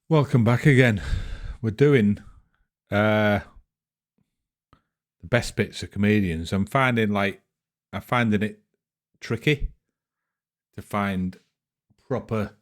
Welcome back again. We're doing the best bits of comedians. I'm finding it tricky to find proper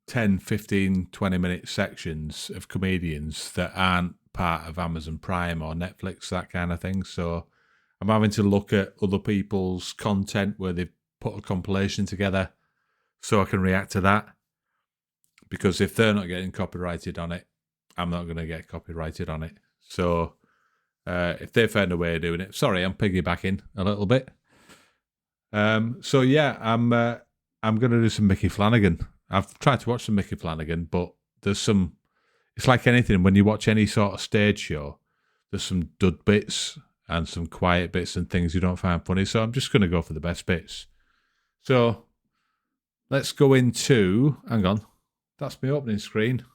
10, 15, 20-minute sections of comedians that aren't part of Amazon Prime or Netflix, that kind of thing. So I'm having to look at other people's content where they've put a compilation together so I can react to that. Because if they're not getting copyrighted on it, I'm not going to get copyrighted on it. So if they found a way of doing it, sorry, I'm piggybacking a little bit. So yeah, I'm going to do some Micky Flanagan. I've tried to watch some Micky Flanagan, but there's some. It's like anything when you watch any sort of stage show. There's some dud bits and some quiet bits and things you don't find funny. So I'm just going to go for the best bits. So let's go into. Hang on. That's my opening screen.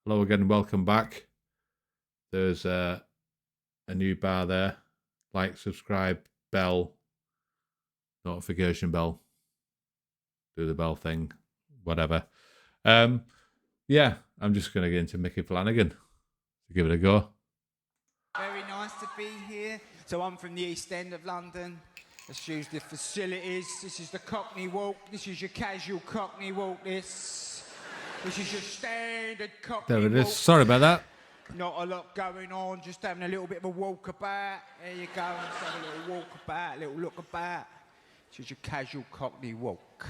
Hello again, welcome back. There's a new bar there. Like, subscribe, bell, notification bell. Do the bell thing, whatever. Yeah, I'm just going to get into Micky Flanagan. Give it a go. Very nice to be here. So I'm from the East End of London. Let's use the facilities. This is the Cockney Walk. This is your casual Cockney Walk, this. This is your standard Cockney There it is. walk. Sorry about that. Not a lot going on, just having a little bit of a walkabout. There you go, let's have a little walkabout, a little look about. This is your casual Cockney Walk.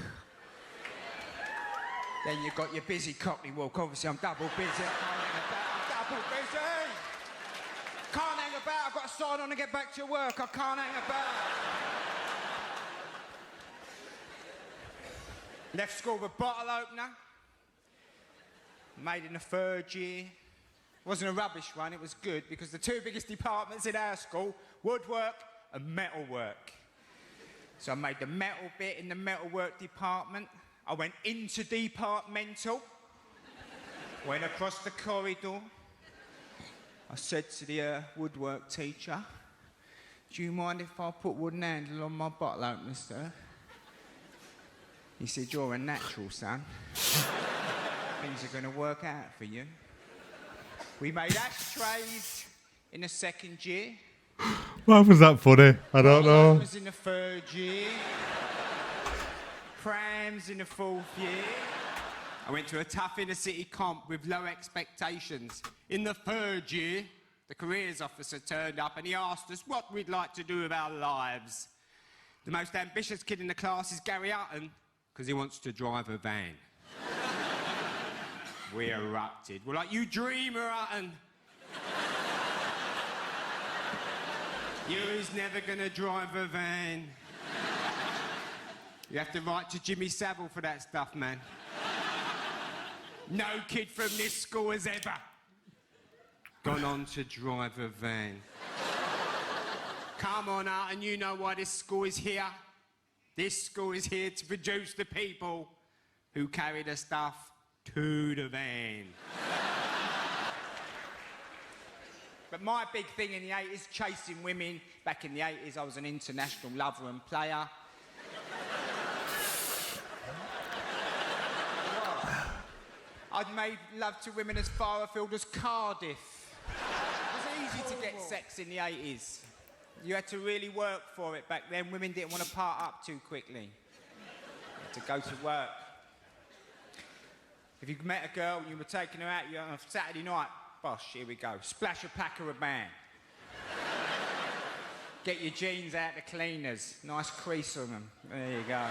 Then you've got your busy Cockney Walk. Obviously, I'm double busy. I can't hang about. I'm double busy. Can't hang about. I've got to sign on and get back to work. I can't hang about. Left school with a bottle opener. Made in the third year. Wasn't a rubbish one, it was good because the two biggest departments in our school, woodwork and metalwork. So I made the metal bit in the metalwork department. I went into departmental. Went across the corridor. I said to the woodwork teacher, "Do you mind if I put wooden handle on my bottle opener, sir?" He said, "You're a natural, son. Things are going to work out for you." We made ashtrays in the second year. Why was that funny? I don't know. Was in the third year. Prams in the fourth year. I went to a tough inner city comp with low expectations. In the third year, the careers officer turned up and he asked us what we'd like to do with our lives. The most ambitious kid in the class is Gary Hutton because he wants to drive a van. We erupted. We're like, "You dreamer, Hutton. You's never gonna drive a van. You have to write to Jimmy Savile for that stuff, man. No kid from this school has ever gone on to drive a van. Come on, Hutton, you know why this school is here. This school is here to produce the people who carry the stuff to the van." But my big thing in the 80s, chasing women. Back in the 80s, I was an international lover and player. I'd made love to women as far afield as Cardiff. It was easy to get sex in the 80s. You had to really work for it back then. Women didn't want to part up too quickly. You had to go to work. If you met a girl and you were taking her out on a Saturday night, bosh, here we go. Splash a pack of a man. Get your jeans out the cleaners. Nice crease on them. There you go.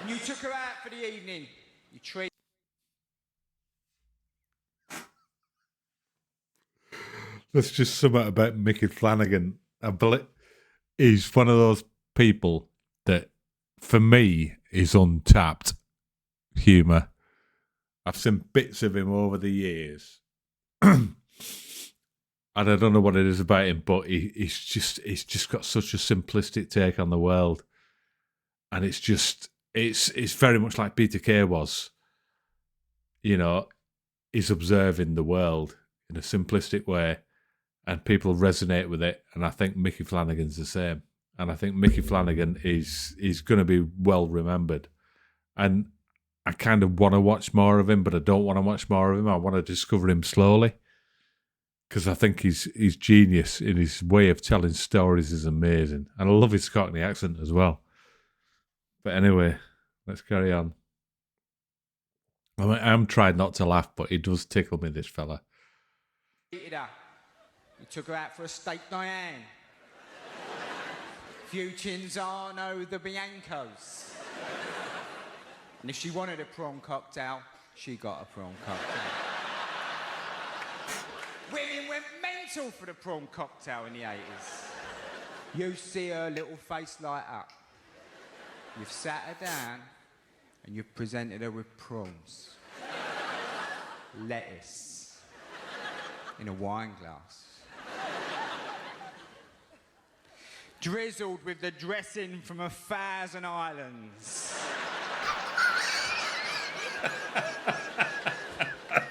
And you took her out for the evening. You treat. That's just something about Micky Flanagan. I believe he's one of those people that, for me, is untapped humour. I've seen bits of him over the years. And I don't know what it is about him, but he's just got such a simplistic take on the world. And it's very much like Peter Kay was. You know, he's observing the world in a simplistic way, and people resonate with it. And I think Micky Flanagan's the same. And I think Micky Flanagan is going to be well remembered. And I kind of want to watch more of him, but I don't want to watch more of him. I want to discover him slowly because I think he's genius in his way of telling stories is amazing. And I love his Cockney accent as well. But anyway, let's carry on. I mean, I'm trying not to laugh, but he does tickle me, this fella. You took her out for a steak Diane. Few Cinzano the Biancos. And if she wanted a prawn cocktail, she got a prawn cocktail. Women went mental for the prawn cocktail in the 80s. You see her little face light up. You've sat her down and you've presented her with prawns. Lettuce. In a wine glass. Drizzled with the dressing from 1,000 islands.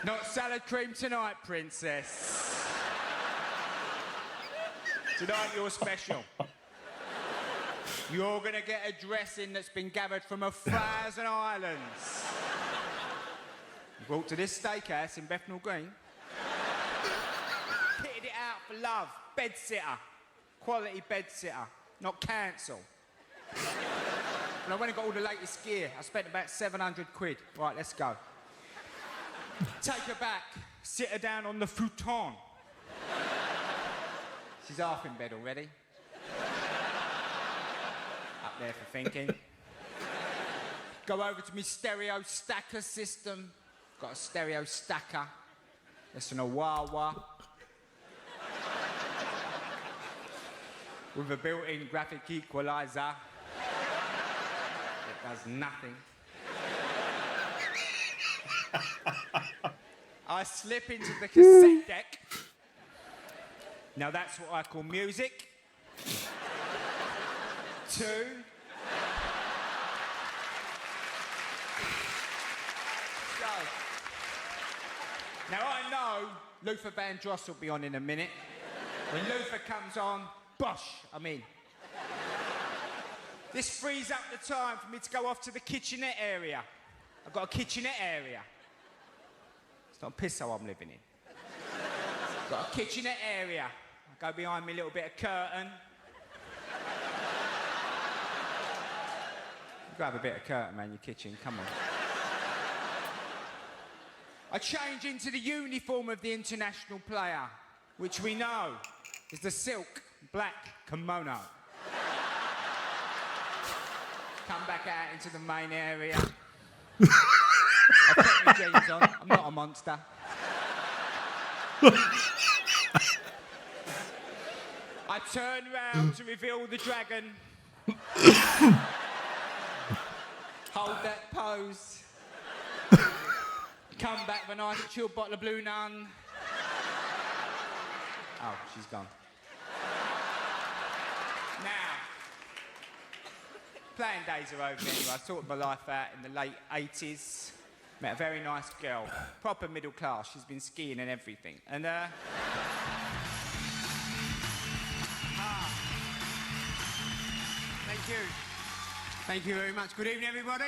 Not salad cream tonight, princess. Tonight you're special. You're gonna get a dressing that's been gathered from 1,000 islands. You brought to this steakhouse in Bethnal Green. Kitted it out for love. Bed sitter. Quality bed sitter. Not council. And I went and got all the latest gear. I spent about 700 quid. Right, let's go. Take her back. Sit her down on the futon. She's half in bed already. Up there for thinking. Go over to my stereo stacker system. Got a stereo stacker. Listen to wah-wah. With a built-in graphic equalizer. It does nothing. I slip into the cassette deck. Now that's what I call music. 2. So, now I know Luther Vandross will be on in a minute. When Luther comes on, bosh, I'm in. This frees up the time for me to go off to the kitchenette area. I've got a kitchenette area. It's not a piss hole I'm living in. I've got a kitchenette area. I go behind me little bit of curtain. You grab a bit of curtain, man, your kitchen, come on. I change into the uniform of the international player, which we know is the silk black kimono. Come back out into the main area. I've got my jeans on. I'm not a monster. I turn round to reveal the dragon. Hold that pose. Come back with a nice chilled bottle of Blue Nun. Oh, she's gone. Now, playing days are over anyway. I sorted my life out in the late 80s. Met a very nice girl, proper middle class. She's been skiing and everything. And, Thank you. Thank you very much. Good evening, everybody.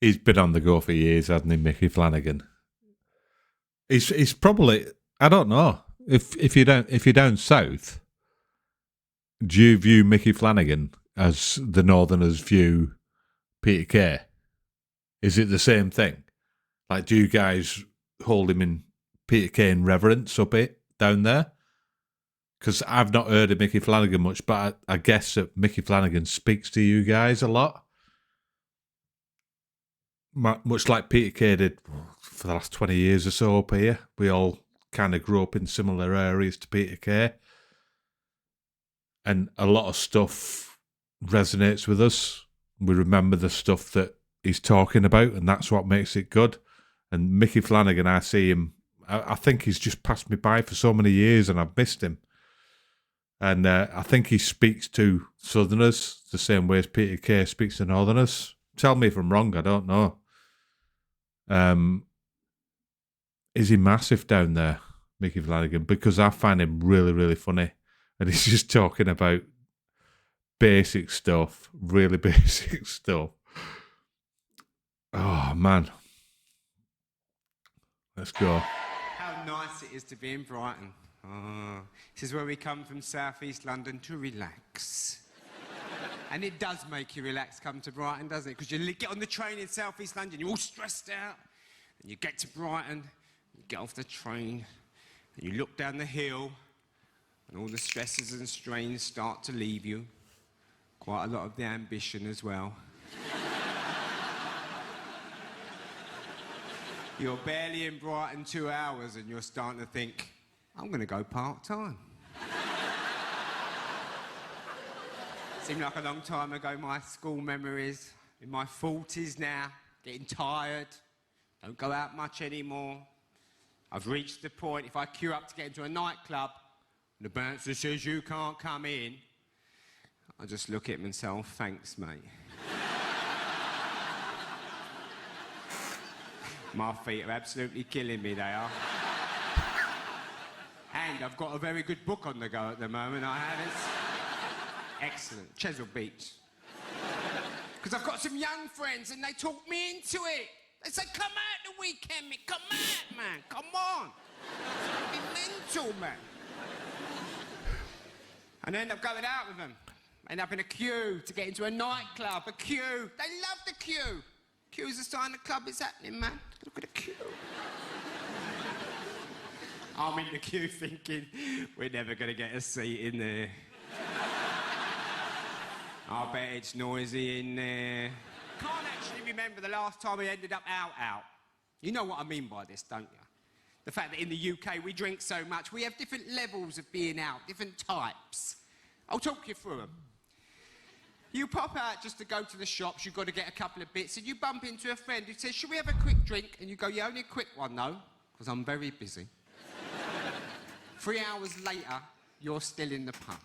He's been on the go for years, hasn't he, Micky Flanagan? He's probably, I don't know, if you're down south, do you view Micky Flanagan as the Northerners view Peter Kay? Is it the same thing? Like, do you guys hold him in Peter Kay in reverence up it down there? Because I've not heard of Micky Flanagan much, but I guess that Micky Flanagan speaks to you guys a lot. Much like Peter Kay did for the last 20 years or so up here. We all kind of grew up in similar areas to Peter Kay. And a lot of stuff resonates with us. We remember the stuff that he's talking about, and that's what makes it good. And Micky Flanagan, I see him, I think he's just passed me by for so many years and I've missed him. And I think he speaks to Southerners the same way as Peter Kay speaks to Northerners. Tell me if I'm wrong, I don't know. Is he massive down there, Micky Flanagan? Because I find him really, really funny. And he's just talking about basic stuff, really basic stuff. Oh, man. Let's go. How nice it is to be in Brighton. Oh, this is where we come from South East London to relax. And it does make you relax, come to Brighton, doesn't it? Because you get on the train in South East London, you're all stressed out, and you get to Brighton, you get off the train, and you look down the hill, and all the stresses and strains start to leave you. Quite a lot of the ambition as well. You're barely in Brighton 2 hours, and you're starting to think, I'm going to go part-time. Seemed like a long time ago, my school memories. In my 40s now, getting tired, don't go out much anymore. I've reached the point, if I queue up to get into a nightclub, and the bouncer says you can't come in, I just look at him and say, oh, thanks, mate. My feet are absolutely killing me, they are. And I've got a very good book on the go at the moment, I have. It's excellent. Chesil Beach. Because I've got some young friends and they talk me into it. They say, come out the weekend, Mick. Come out, man. Come on. It's gonna be mental, man. And I end up going out with them. End up in a queue to get into a nightclub. A queue. They love the queue. Queue's a sign the club is happening, man. Look at the queue. I'm in the queue thinking, we're never going to get a seat in there. I bet it's noisy in there. Can't actually remember the last time we ended up out. You know what I mean by this, don't you? The fact that in the UK we drink so much, we have different levels of being out, different types. I'll talk you through them. You pop out just to go to the shops, you've got to get a couple of bits, and you bump into a friend who says, should we have a quick drink? And you go, yeah, only a quick one, though, because I'm very busy. 3 hours later, you're still in the pub.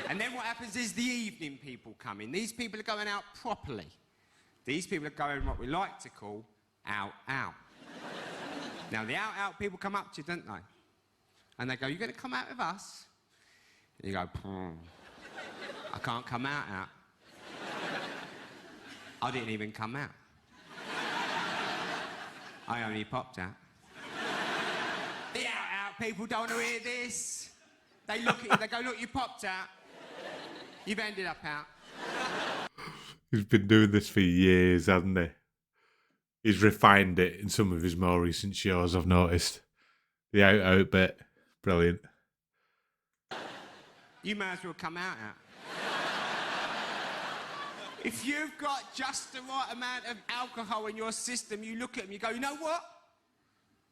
And then what happens is the evening people come in. These people are going out properly. These people are going what we like to call out. Now, the out people come up to you, don't they? And they go, you going to come out with us? And you go, I can't come out. I didn't even come out. I only popped out. The out people don't want to hear this. They look at you, they go, look, you popped out. You've ended up out. He's been doing this for years, hasn't he? He's refined it in some of his more recent shows, I've noticed. The out bit. Brilliant. You may as well come out. If you've got just the right amount of alcohol in your system, you look at them, you go, you know what?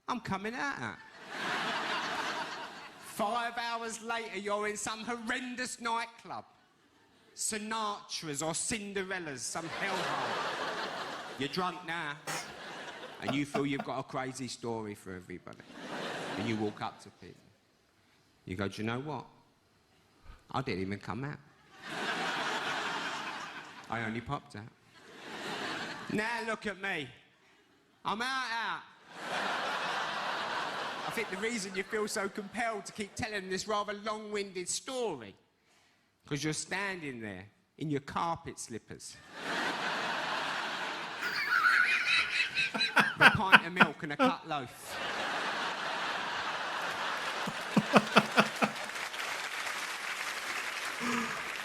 I'm coming out. 5 hours later, you're in some horrendous nightclub. Sinatra's or Cinderella's, some hellhole. You're drunk now, and you feel you've got a crazy story for everybody. And you walk up to people. You go, do you know what? I didn't even come out. I only popped out. Now look at me. I'm out. I think the reason you feel so compelled to keep telling this rather long-winded story, because you're standing there in your carpet slippers. A pint of milk and a cut loaf.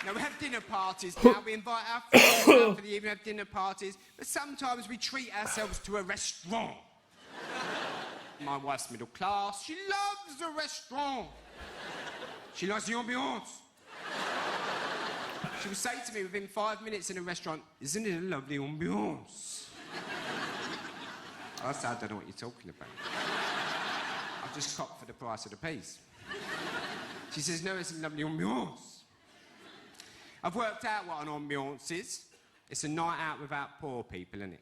Now, we have dinner parties now. We invite our friends out for the evening, have dinner parties. But sometimes we treat ourselves to a restaurant. My wife's middle class. She loves a restaurant. She likes the ambiance. She would say to me within 5 minutes in a restaurant, isn't it a lovely ambiance? I said, I don't know what you're talking about. I've just copped for the price of the piece. She says, no, it's a lovely ambiance. I've worked out what an ambiance is. It's a night out without poor people, isn't it?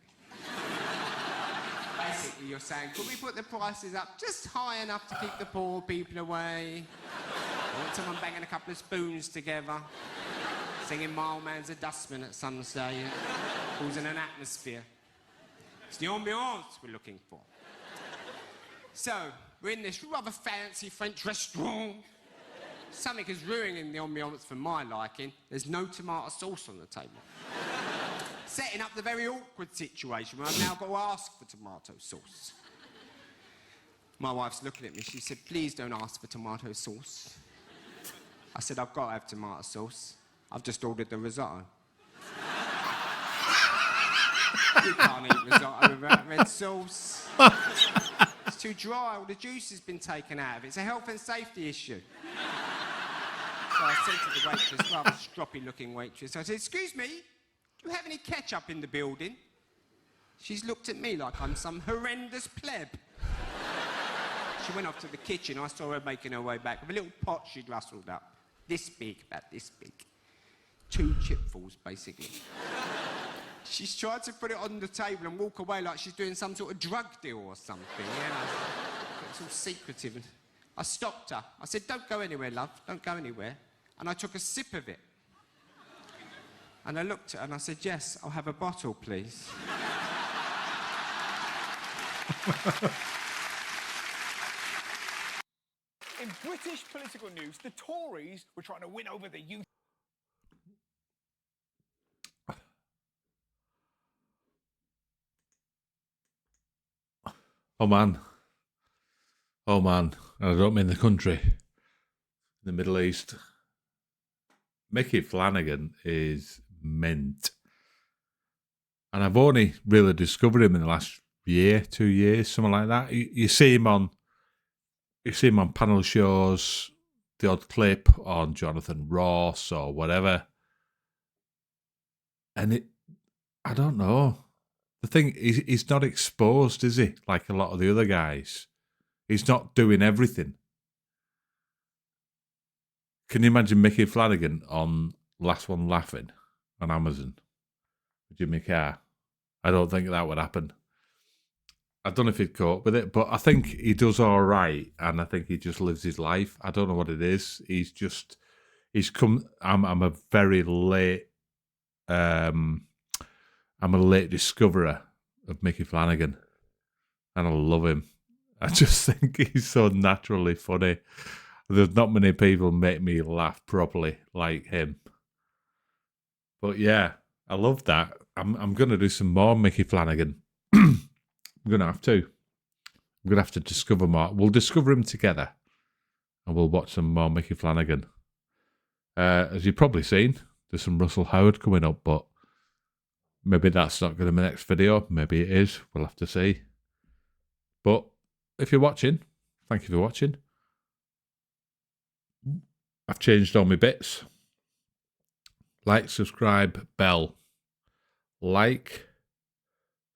Basically, you're saying, could we put the prices up just high enough to keep the poor people away? I want someone banging a couple of spoons together, singing Mild Man's a Dustman at some stage, causing an atmosphere. It's the ambiance we're looking for. So, we're in this rather fancy French restaurant. Something is ruining the ambiance for my liking. There's no tomato sauce on the table. setting up the very awkward situation where I've now got to ask for tomato sauce. My wife's looking at me. She said, please don't ask for tomato sauce. I said, I've got to have tomato sauce. I've just ordered the risotto. You can't eat risotto without red sauce. It's too dry. All the juice has been taken out of it. It's a health and safety issue. So I said to the waitress, rather stroppy-looking waitress, I said, excuse me, do you have any ketchup in the building? She's looked at me like I'm some horrendous pleb. She went off to the kitchen. I saw her making her way back with a little pot she'd rustled up. This big, about this big. 2 chipfuls, basically. She's tried to put it on the table and walk away like she's doing some sort of drug deal or something. Yeah, it's all secretive. I stopped her. I said, don't go anywhere, love. Don't go anywhere. And I took a sip of it. And I looked at her and I said, yes, I'll have a bottle, please. In British political news, the Tories were trying to win over the youth. Oh man. Oh man. And I don't mean the country. The Middle East. Micky Flanagan is mint. And I've only really discovered him in the last year, 2 years, something like that. You see him on panel shows, the odd clip on Jonathan Ross or whatever. And I don't know. The thing is, he's not exposed, is he? Like a lot of the other guys. He's not doing everything. Can you imagine Micky Flanagan on Last One Laughing on Amazon with Jimmy Carr? I don't think that would happen. I don't know if he'd cope with it, but I think he does all right, and I think he just lives his life. I don't know what it is. I'm a very late, I'm a late discoverer of Micky Flanagan, and I love him. I just think he's so naturally funny. There's not many people make me laugh properly like him. But yeah, I love that. I'm going to do some more Micky Flanagan. I'm going to have to. I'm going to have to discover more. We'll discover him together. And we'll watch some more Micky Flanagan. As you've probably seen, there's some Russell Howard coming up, but maybe that's not going to be the next video. Maybe it is. We'll have to see. But if you're watching, thank you for watching. I've changed all my bits. Like, subscribe, bell. Like,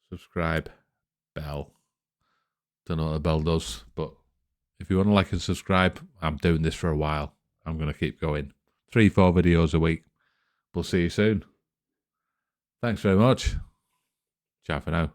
subscribe, bell. Don't know what the bell does, but if you want to like and subscribe, I'm doing this for a while. I'm going to keep going. 3-4 videos a week. We'll see you soon. Thanks very much. Ciao for now.